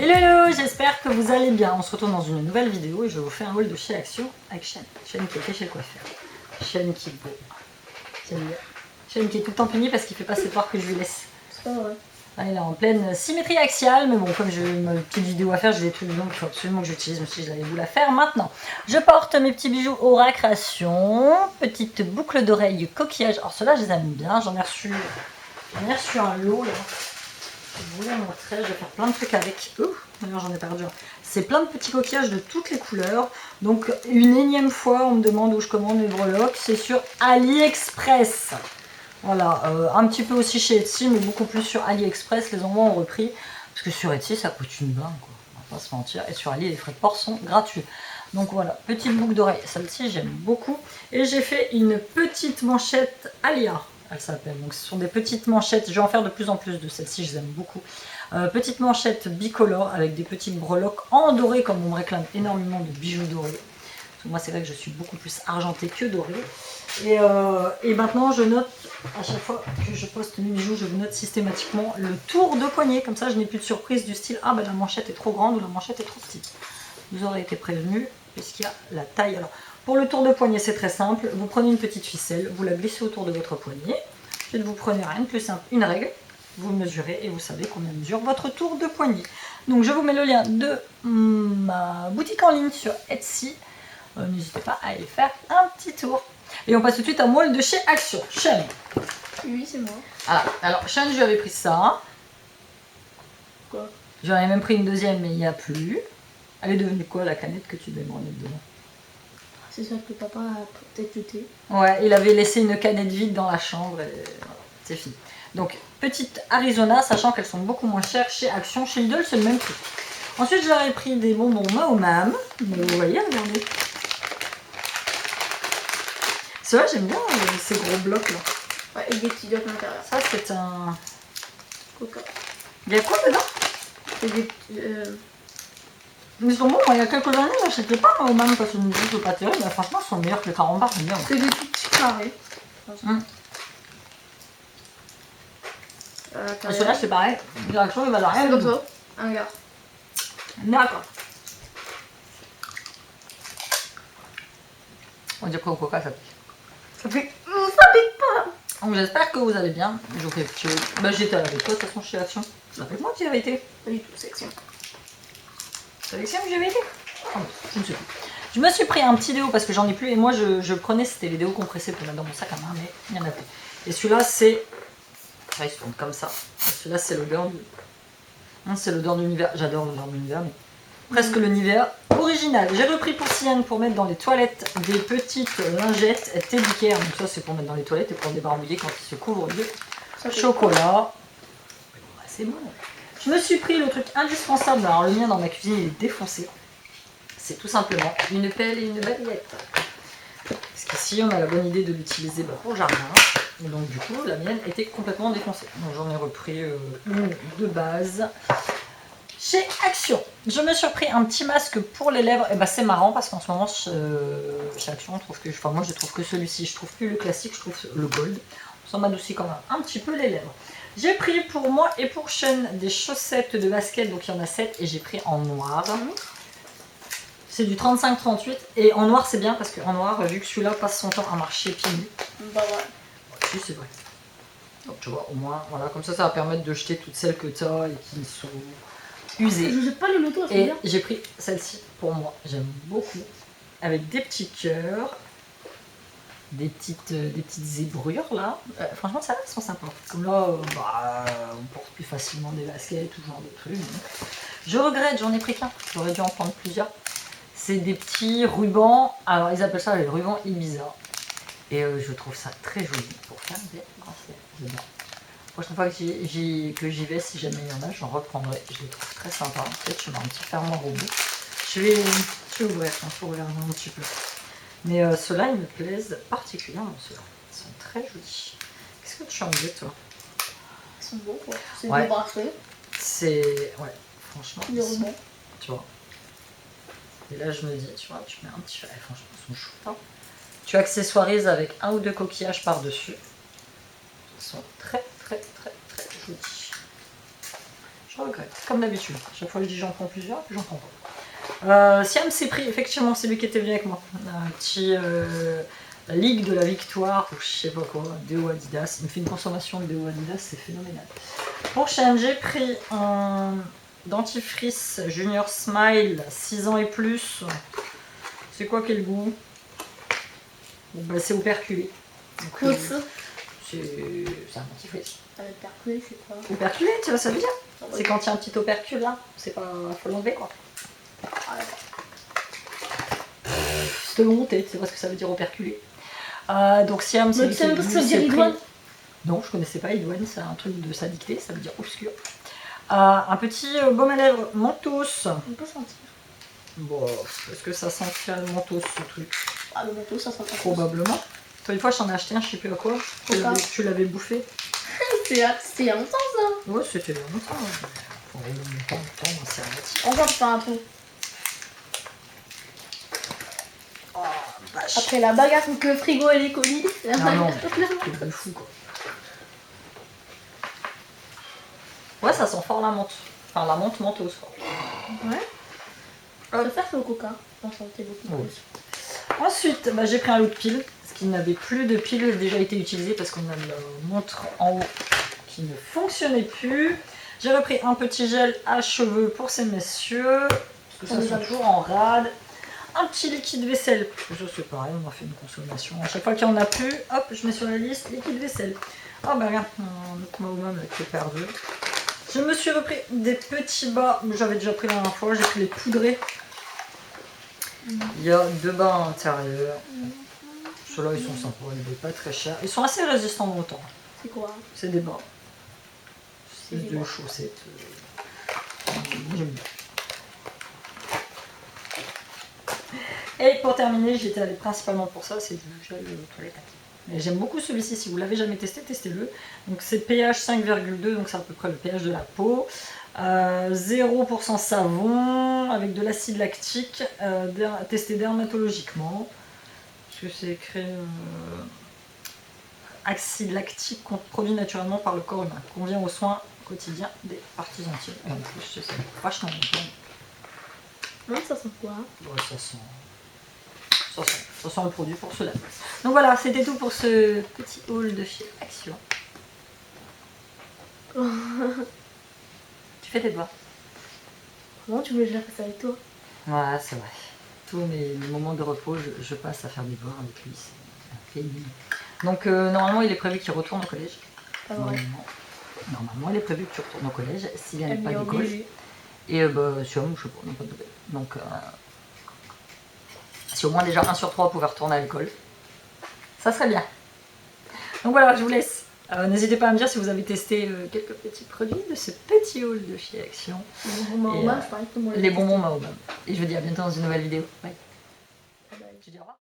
Hello, hello, j'espère que vous allez bien. On se retrouve dans une nouvelle vidéo et je vous fais un haul de chez Action avec Shane. Shane qui est chez le coiffeur. Shane qui est beau. Shane qui est tout le temps puni parce qu'il fait pas ses devoirs que je lui laisse. C'est pas vrai. Là, il est en pleine symétrie axiale, mais bon, comme j'ai une petite vidéo à faire, j'ai des trucs donc il faut absolument que j'utilise. Je me suis dit, j'allais vous la faire maintenant. Je porte mes petits bijoux Aura Création, petite boucle d'oreille coquillage. Alors ceux-là, je les aime bien. J'en ai reçu un lot là. Je vous les montrer, je vais faire plein de trucs avec. D'ailleurs j'en ai perdu un. C'est plein de petits coquillages de toutes les couleurs. Donc une énième fois on me demande où je commande mes breloques. C'est sur AliExpress. Voilà, un petit peu aussi chez Etsy, mais beaucoup plus sur AliExpress. Les envois ont repris. Parce que sur Etsy ça coûte une blinde quoi. On va pas se mentir. Et sur Ali les frais de port sont gratuits. Donc voilà, petite boucle d'oreille. Celle-ci j'aime beaucoup. Et j'ai fait une petite manchette Alia. Elle s'appelle. Donc ce sont des petites manchettes. Je vais en faire de plus en plus de celles-ci, je les aime beaucoup. Petites manchettes bicolores avec des petites breloques en doré, comme on me réclame énormément de bijoux dorés. Parce que moi c'est vrai que je suis beaucoup plus argentée que dorée. Et maintenant je note, à chaque fois que je poste mes bijoux, je note systématiquement le tour de poignet. Comme ça je n'ai plus de surprise du style ah ben la manchette est trop grande ou la manchette est trop petite. Vous aurez été prévenu puisqu'il y a la taille. Alors, pour le tour de poignet, c'est très simple. Vous prenez une petite ficelle, vous la glissez autour de votre poignet. Ensuite, vous prenez rien de plus simple, une règle. Vous mesurez et vous savez combien mesure votre tour de poignet. Donc, je vous mets le lien de ma boutique en ligne sur Etsy. N'hésitez pas à aller faire un petit tour. Et on passe tout de suite à moi de chez Action. Shane. Oui, c'est moi. Ah, alors, Shane, je lui avais pris ça. Quoi? J'en ai même pris une deuxième, mais il n'y a plus. Elle est devenue quoi, la canette que tu devais me remettre dedans? C'est ça que papa a peut-être jeté. Ouais, il avait laissé une canette vide dans la chambre et voilà, c'est fini. Donc, petite Arizona, sachant qu'elles sont beaucoup moins chères chez Action. Chez Lidl, c'est le même prix. Ensuite, j'aurais pris des bonbons Mahomam. Mais vous voyez, regardez. Ceux-là, j'aime bien ces gros blocs là. Ouais, et des petits blocs à l'intérieur. Ça, c'est un... Coca. Il y a quoi dedans? C'est des... Ils sont bons, il y a quelques années, j'achetais pas Mahomam parce que je me disais que c'est pas terrible. Mais franchement, ils sont meilleurs que les carambars, j'aime bien. C'est des petits carrés. Et ceux-là, c'est pareil. Direction, il va rien. C'est comme ça. Un gars. D'accord. On dirait qu'au coca, ça pique. Ça pique pas. Donc j'espère que vous allez bien. Je vous fais petit... Bah j'étais avec toi de toute façon chez Action. Ça fait moi que j'y avais été. Pas du tout, section. C'est avec ça que j'y avais été. Oh, je ne sais plus. Je me suis pris un petit déo parce que j'en ai plus. Et moi je prenais, c'était les déos compressés pour mettre dans mon sac à main. Mais il n'y en a plus. Et celui-là c'est... Ah, il se tourne comme ça. Celui-là c'est l'odeur du... C'est l'odeur de l'univers. J'adore l'odeur de l'univers. Mais... presque le Nivea original. J'ai repris pour Sienne pour mettre dans les toilettes des petites lingettes Teddy Care. Donc ça c'est pour mettre dans les toilettes et pour débarbouiller quand il se couvre de chocolat. C'est bon. Je me suis pris le truc indispensable. Alors le mien dans ma cuisine il est défoncé. C'est tout simplement une pelle et une balayette. Parce qu'ici on a la bonne idée de l'utiliser pour le jardin. Et donc du coup la mienne était complètement défoncée. Donc j'en ai repris une de base. Chez Action, je me suis pris un petit masque pour les lèvres. Et bah c'est marrant parce qu'en ce moment chez Action, on trouve que, enfin moi je trouve que celui-ci, je trouve plus le classique, je trouve le gold. Ça m'adoucit quand même un petit peu les lèvres. J'ai pris pour moi et pour Shane des chaussettes de basket, donc il y en a 7 et j'ai pris en noir. C'est du 35-38 et en noir c'est bien parce qu'en noir, vu que celui-là passe son temps à marcher pieds nus. Bah ouais. Oui, c'est vrai. Donc tu vois, au moins, voilà, comme ça va permettre de jeter toutes celles que tu as et qui sont usées. Je jette pas les lotos, c'est Et bien. j'ai pris celle-ci pour moi, j'aime beaucoup, avec des petits cœurs, des petites zébrures là. Franchement, ça elles sont sympas. Comme là, on porte plus facilement des baskets, tout genre de trucs. Je regrette, j'en ai pris qu'un, j'aurais dû en prendre plusieurs. C'est des petits rubans, alors ils appellent ça les rubans Ibiza. Et je trouve ça très joli pour faire des bracelets. J'adore. La prochaine fois que j'y vais, si jamais il y en a, j'en reprendrai. Je les trouve très sympas. Peut-être je mets un petit fermoir au bout. Je vais ouvrir pour regarder un petit peu. Mais ceux-là, ils me plaisent particulièrement. Ceux-là, ils sont très jolis. Qu'est-ce que tu en dis, toi? Ils sont beaux quoi. C'est Ouais. des bracelets. C'est... ouais, franchement. Des rubans. Tu vois. Et là, je me dis, tu vois, tu mets un petit... franchement, ils sont chouettes. Hein. Tu accessoirises avec un ou deux coquillages par-dessus. Ils sont très jolis. Je regrette, comme d'habitude. Chaque fois que je dis j'en prends plusieurs, j'en prends pas. Siam s'est pris, effectivement, c'est lui qui était venu avec moi. Un petit la Ligue de la Victoire, ou je sais pas quoi, Déo Adidas. Il me fait une consommation de Déo Adidas, c'est phénoménal. Pour Siam, j'ai pris un dentifrice Junior Smile, 6 ans et plus. C'est quoi quel goût? Bon, bah, c'est operculé. Donc, c'est un dentifrice. Operculé, c'est quoi? Operculé, tu vois, ça veut dire? Ah, C'est quand il y a un petit opercule là. C'est pas. Faut l'enlever quoi. Ah, d'accord. C'est de monter, c'est pas ce que ça veut dire operculé. Donc Siam, c'est. Mais tu sais même pas ce que ça veut dire idoine? Non, je connaissais pas idoine, c'est un truc de sa dictée, ça veut dire obscur. Un petit baume à lèvres Mentos. On peut sentir. Bon, est-ce que ça sent le Mentos ce truc? Ah, le Mentos, ça sent pas. Probablement. Toi, une fois, j'en ai acheté un, je sais plus à quoi. Tu l'avais bouffé. C'était il y a longtemps ça. Ouais, c'était il y a longtemps. Faut longtemps, c'est relatif. Encore, je fais un peu. Oh, vache. Après la bagarre contre le frigo et les colis. Non, c'est de fou quoi. Ouais, ça sent fort la menthe. Enfin, la menthe mentos quoi. Ouais. Je préfère que le coca. On sentait beaucoup Ouais. plus. Ensuite, bah, j'ai pris un lot de piles. Parce qu'il n'avait plus de piles déjà été utilisées parce qu'on a la montre en haut qui ne fonctionnait plus. J'ai repris un petit gel à cheveux pour ces messieurs. Parce que ça sent toujours en rade. Un petit liquide vaisselle. Ça c'est pareil, on a fait une consommation. À chaque fois qu'il n'y en a plus, hop, je mets sur la liste liquide vaisselle. Oh bah regarde, un autre Mahomam qui est perdu. Je me suis repris des petits bas, j'avais déjà pris la dernière fois, j'ai pris les poudrés. Il y a 2 bas à l'intérieur. Ceux-là ils sont sympas, ils ne valent pas très cher. Ils sont assez résistants dans le temps. C'est quoi? C'est des bas. C'est des des bas. chaussettes. J'aime bien. Et pour terminer, j'étais allée principalement pour ça, c'est du gel toilette active. Et j'aime beaucoup celui-ci, si vous l'avez jamais testé, testez-le. Donc c'est pH 5,2, donc c'est à peu près le pH de la peau. 0% savon, avec de l'acide lactique, testé dermatologiquement. Parce que c'est écrit acide lactique produit naturellement par le corps humain. Convient aux soins quotidiens des parties entières. Et en plus, c'est vachement bon. Non, ça sent quoi? Ouais, ça sent le produit pour cela. Donc voilà, c'était tout pour ce petit haul de chez Action. Tu fais tes doigts. Comment tu voulais que je fasse ça avec toi? Ouais, c'est vrai. Tous mes moments de repos, je passe à faire des devoirs avec lui. C'est pénible. Donc normalement, il est prévu qu'il retourne au collège. Pas vrai. Normalement, il est prévu que tu retournes au collège s'il n'y a pas d'école. Obligé. Et bah, si je sais pas, on n'a pas de nouvelles. Donc, si au moins déjà 1 sur 3 pouvait retourner à l'école, ça serait bien. Donc voilà, je vous laisse. N'hésitez pas à me dire si vous avez testé quelques petits produits de ce petit haul de chez Action. Les bonbons Mahomam, je parie que moi. Les bonbons Mahomam. Et je vous dis à bientôt dans une nouvelle vidéo. Bye. Bye. Je dis au revoir.